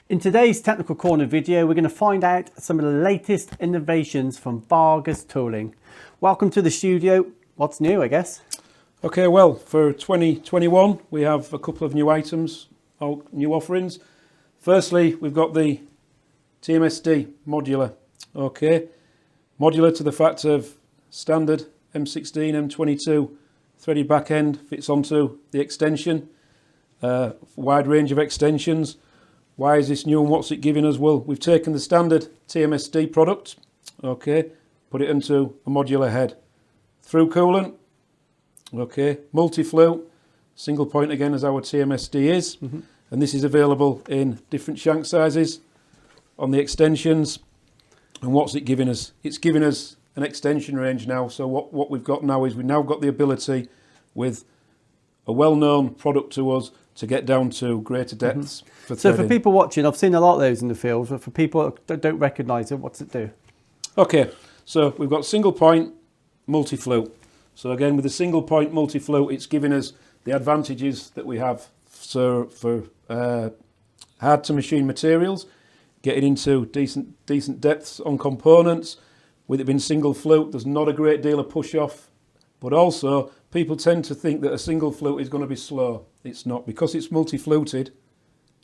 In today's Technical Corner video, we're going to find out some of the latest innovations from Vargus Tooling. Welcome to the studio. What's new, I guess? Okay, well, for 2021, we have a couple of new items, new offerings. Firstly, we've got the TMSD modular. Okay, modular to the fact of standard M16, M22 threaded back end, fits onto the extension, wide range of extensions. Why is this new and what's it giving us? Well, we've taken the standard TMSD product, okay, put it into a modular head. Through coolant, okay, multi-flute, single point again as our TMSD is, and this is available in different shank sizes on the extensions. And what's it giving us? It's giving us an extension range now. So what we've got now is we've now got the ability with a well-known product to us to get down to greater depths for threading. So for people watching, I've seen a lot of those in the field, but for people that don't recognise it, what's it do? Okay, so we've got single point multi-flute. So again, with a single point multi-flute, it's giving us the advantages that we have for hard to machine materials, getting into decent depths on components. With it being single flute, there's not a great deal of push off, but also people tend to think that a single flute is going to be slow. It's not, because it's multi-fluted,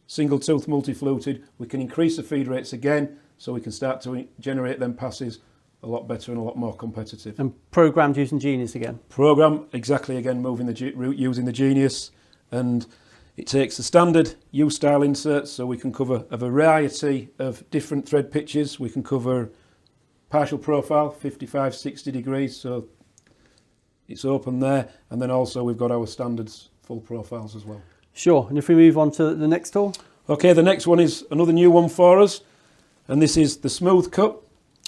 single tooth multi-fluted. We can increase the feed rates again, so we can start to generate them passes a lot better and a lot more competitive. And programmed using Genius again? Program, exactly, again, using the Genius. And it takes the standard U-style inserts, so we can cover a variety of different thread pitches. We can cover partial profile, 55, 60 degrees, so it's open there. And then also we've got our standards full profiles as well. Sure, and if we move on to the next tool? Okay, the next one is another new one for us, and this is the smooth cut.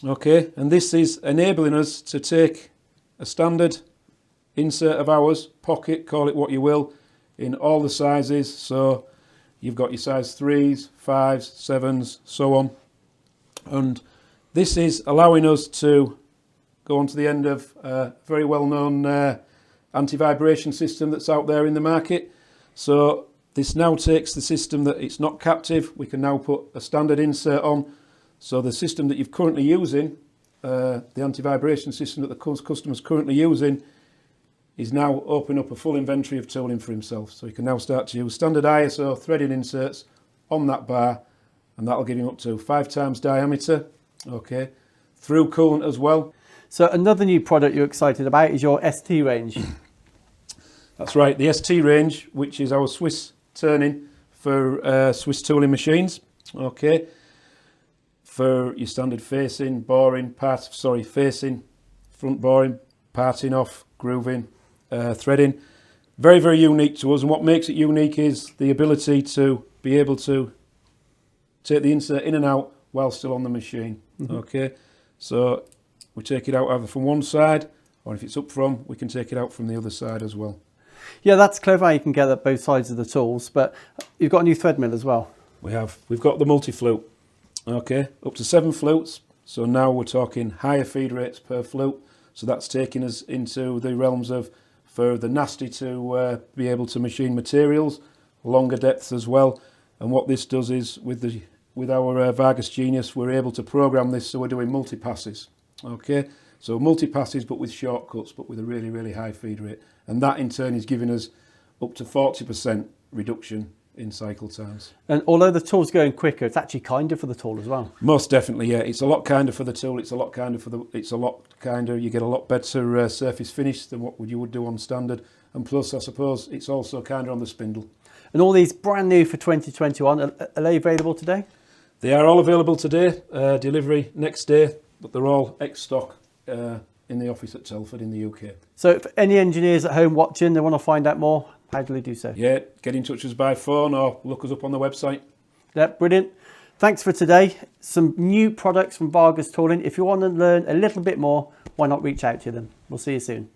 Okay, and this is enabling us to take a standard insert of ours, pocket, call it what you will, in all the sizes. So you've got your size 3s, 5s, 7s, so on. And this is allowing us to go on to the end of a very well-known anti-vibration system that's out there in the market. So this now takes the system that it's not captive. We can now put a standard insert on. So the system that you're currently using, the anti-vibration system that the customer's currently using, is now opening up a full inventory of tooling for himself. So he can now start to use standard ISO threading inserts on that bar, and that'll give him up to 5 times diameter, okay, through coolant as well. So another new product you're excited about is your ST range. That's right, the ST range, which is our Swiss turning for Swiss tooling machines, okay, for your standard facing, boring, facing, front boring, parting off, grooving, threading. Very, very unique to us, and what makes it unique is the ability to be able to take the insert in and out while still on the machine, okay. So we take it out either from one side, or if it's up from, we can take it out from the other side as well. Yeah, that's clever how you can get at both sides of the tools, but you've got a new thread mill as well. We've got the multi-flute, okay, up to 7 flutes. So now we're talking higher feed rates per flute. So that's taking us into the realms of, for the nasty to be able to machine materials, longer depths as well. And what this does is, with our Vargus Genius, we're able to program this so we're doing multi-passes, okay. So multi-passes, but with shortcuts, but with a really, really high feed rate. And that in turn is giving us up to 40% reduction in cycle times. And although the tool's going quicker, it's actually kinder for the tool as well. Most definitely, yeah. It's a lot kinder for the tool. It's a lot kinder you get a lot better surface finish than what you would do on standard. And plus, I suppose, it's also kinder on the spindle. And all these brand new for 2021, are they available today? They are all available today. Delivery next day, but they're all ex-stock in the office at Telford in the UK. So if any engineers at home watching, they want to find out more, how do they do so? Yeah, get in touch with us by phone or look us up on the website. Yeah, brilliant. Thanks for today. Some new products from Vargus Tooling. If you want to learn a little bit more, why not reach out to them? We'll see you soon.